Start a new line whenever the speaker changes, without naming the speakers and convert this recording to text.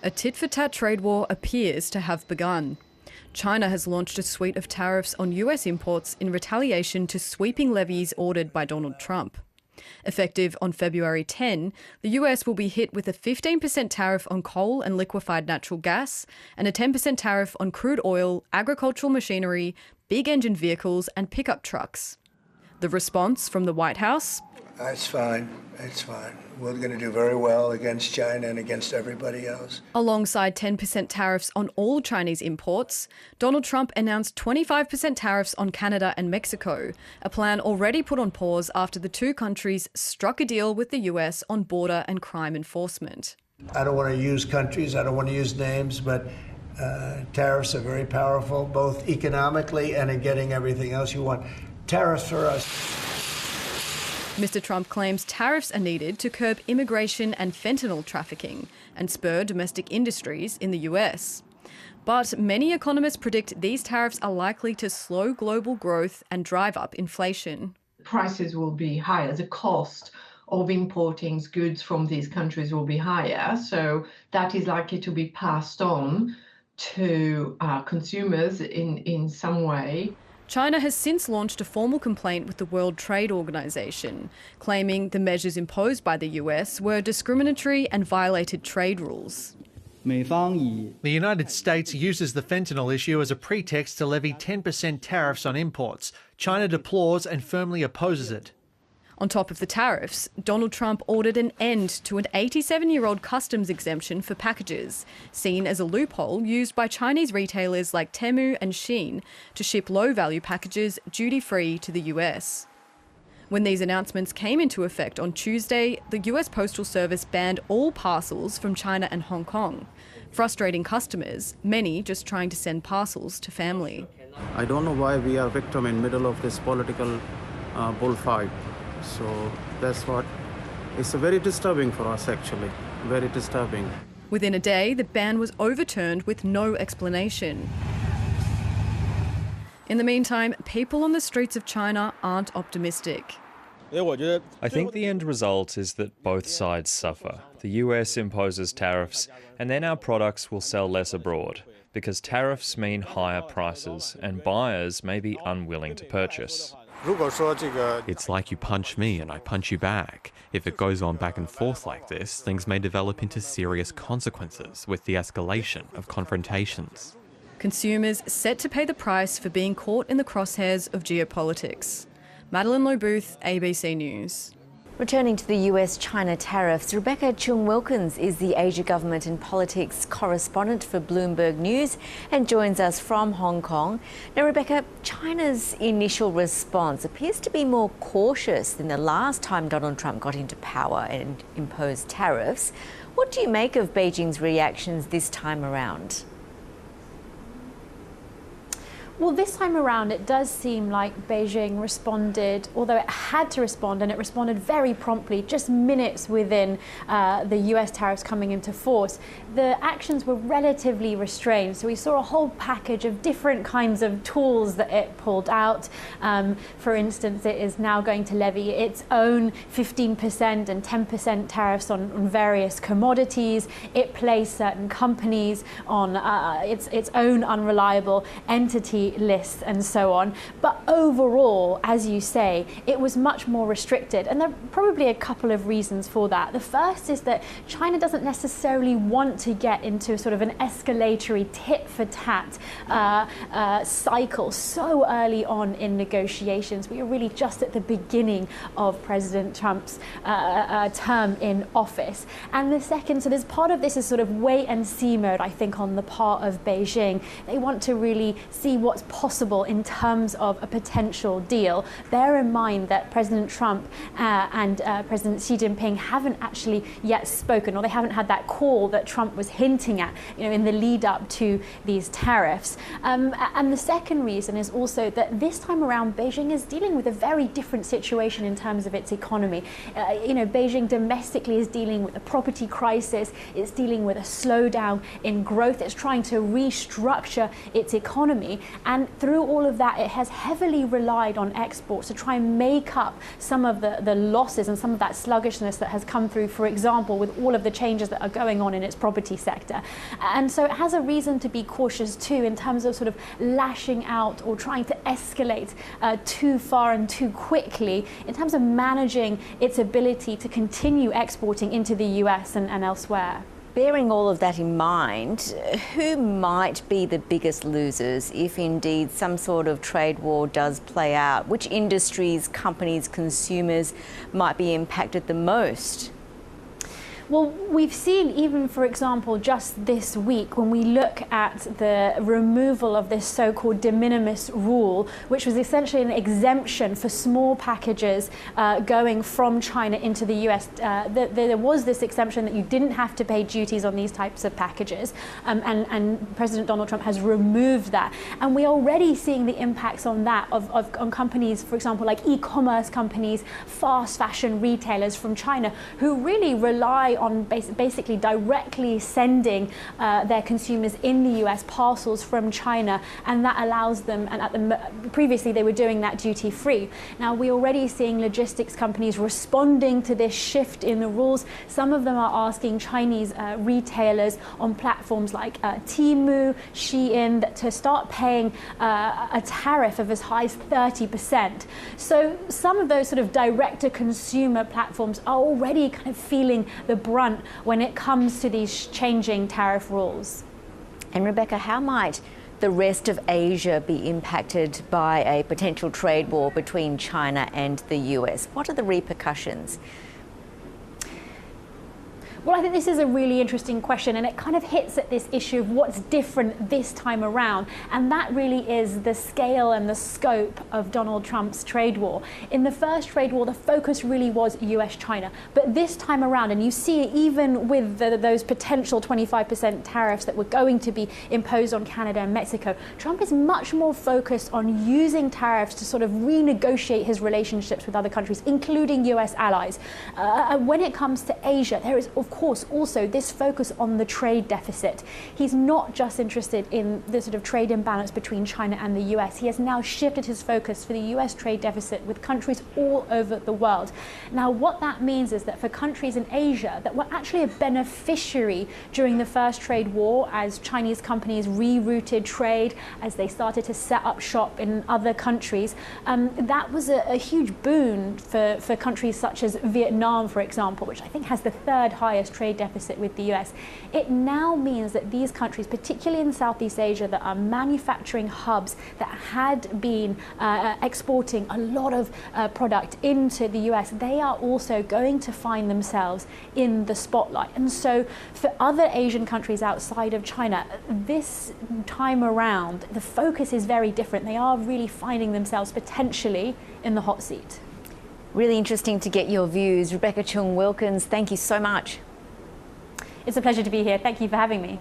A tit-for-tat trade war appears to have begun. China has launched a suite of tariffs on US imports in retaliation to sweeping levies ordered by Donald Trump. Effective on February 10, the US will be hit with a 15% tariff on coal and liquefied natural gas and a 10% tariff on crude oil, agricultural machinery, big engine vehicles and pickup trucks. The response from the White House?
It's fine. It's fine. We're going to do very well against China and against everybody else.
Alongside 10% tariffs on all Chinese imports, Donald Trump announced 25% tariffs on Canada and Mexico, a plan already put on pause after the two countries struck a deal with the US on border and crime enforcement.
I don't want to use countries, I don't want to use names, but tariffs are very powerful, both economically and in getting everything else you want. Tariffs for us.
Mr. Trump claims tariffs are needed to curb immigration and fentanyl trafficking and spur domestic industries in the US. But many economists predict these tariffs are likely to slow global growth and drive up inflation.
Prices will be higher. The cost of importing goods from these countries will be higher. So that is likely to be passed on to consumers in some way.
China has since launched a formal complaint with the World Trade Organization, claiming the measures imposed by the US were discriminatory and violated trade rules.
The United States uses the fentanyl issue as a pretext to levy 10% tariffs on imports. China deplores and firmly opposes it.
On top of the tariffs, Donald Trump ordered an end to an 87-year-old customs exemption for packages, seen as a loophole used by Chinese retailers like Temu and Shein to ship low-value packages duty-free to the US. When these announcements came into effect on Tuesday, the US Postal Service banned all parcels from China and Hong Kong, frustrating customers, many just trying to send parcels to family.
I don't know why we are victim in middle of this political bullfight. So that's what it's very disturbing for us, actually, very disturbing.
Within a day, the ban was overturned with no explanation. In the meantime, people on the streets of China aren't optimistic.
I think the end result is that both sides suffer. The US imposes tariffs, and then our products will sell less abroad, because tariffs mean higher prices, and buyers may be unwilling to purchase.
It's like you punch me and I punch you back. If it goes on back and forth like this, things may develop into serious consequences with the escalation of confrontations.
Consumers set to pay the price for being caught in the crosshairs of geopolitics. Madeline Lo-Booth, ABC News.
Returning to the US-China tariffs, Rebecca Choong Wilkins is the Asia Government and Politics Correspondent for Bloomberg News and joins us from Hong Kong. Now, Rebecca, China's initial response appears to be more cautious than the last time Donald Trump got into power and imposed tariffs. What do you make of Beijing's reactions this time around?
Well, this time around, it does seem like Beijing responded, although it had to respond, and it responded very promptly, just minutes within the US tariffs coming into force. The actions were relatively restrained, so we saw a whole package of different kinds of tools that it pulled out. For instance, it is now going to levy its own 15% and 10% tariffs on various commodities. It placed certain companies on its own unreliable entity lists and so on. But overall, as you say, it was much more restricted, and there are probably a couple of reasons for that. The first is that China doesn't necessarily want to get into sort of an escalatory tit-for-tat cycle so early on in negotiations. We are really just at the beginning of President Trump's term in office. And the second, so there's part of this is sort of wait and see mode, I think, on the part of Beijing. They want to really see what's possible in terms of a potential deal. Bear in mind that President Trump and President Xi Jinping haven't actually yet spoken, or they haven't had that call that Trump was hinting at, in the lead up to these tariffs. And the second reason is also that this time around, Beijing is dealing with a very different situation in terms of its economy. Beijing domestically is dealing with a property crisis. It's dealing with a slowdown in growth. It's trying to restructure its economy. And through all of that, it has heavily relied on exports to try and make up some of the losses and some of that sluggishness that has come through, for example, with all of the changes that are going on in its property sector. And so it has a reason to be cautious too in terms of sort of lashing out or trying to escalate too far and too quickly in terms of managing its ability to continue exporting into the US and elsewhere.
Bearing all of that in mind, who might be the biggest losers if indeed some sort of trade war does play out? Which industries, companies, consumers might be impacted the most?
Well, we've seen even, for example, just this week, when we look at the removal of this so-called de minimis rule, which was essentially an exemption for small packages going from China into the US. There was this exemption that you didn't have to pay duties on these types of packages, and President Donald Trump has removed that. And we're already seeing the impacts on that, on companies, for example, like e-commerce companies, fast fashion retailers from China, who really rely on basically directly sending their consumers in the US parcels from China, and that allows them, and previously they were doing that duty free. Now we're already seeing logistics companies responding to this shift in the rules. Some of them are asking Chinese retailers on platforms like Temu, Shein, to start paying a tariff of as high as 30%. So some of those sort of direct-to-consumer platforms are already kind of feeling the brunt when it comes to these changing tariff rules.
And Rebecca, how might the rest of Asia be impacted by a potential trade war between China and the US? What are the repercussions?
Well, I think this is a really interesting question, and it kind of hits at this issue of what's different this time around, and that really is the scale and the scope of Donald Trump's trade war. In the first trade war, the focus really was US-China, but this time around, and you see it even with those potential 25% tariffs that were going to be imposed on Canada and Mexico, Trump is much more focused on using tariffs to sort of renegotiate his relationships with other countries, including US allies. When it comes to Asia, there is, of course, also this focus on the trade deficit. He's not just interested in the sort of trade imbalance between China and the US. He has now shifted his focus for the US trade deficit with countries all over the world. Now, what that means is that for countries in Asia that were actually a beneficiary during the first trade war, as Chinese companies rerouted trade, as they started to set up shop in other countries, that was a huge boon for countries such as Vietnam, for example, which I think has the third highest trade deficit with the US. It now means that these countries, particularly in Southeast Asia, that are manufacturing hubs that had been exporting a lot of product into the US, they are also going to find themselves in the spotlight. And so for other Asian countries outside of China, this time around, the focus is very different. They are really finding themselves potentially in the hot seat.
Really interesting to get your views. Rebecca Choong Wilkins, thank you so much.
It's a pleasure to be here. Thank you for having me.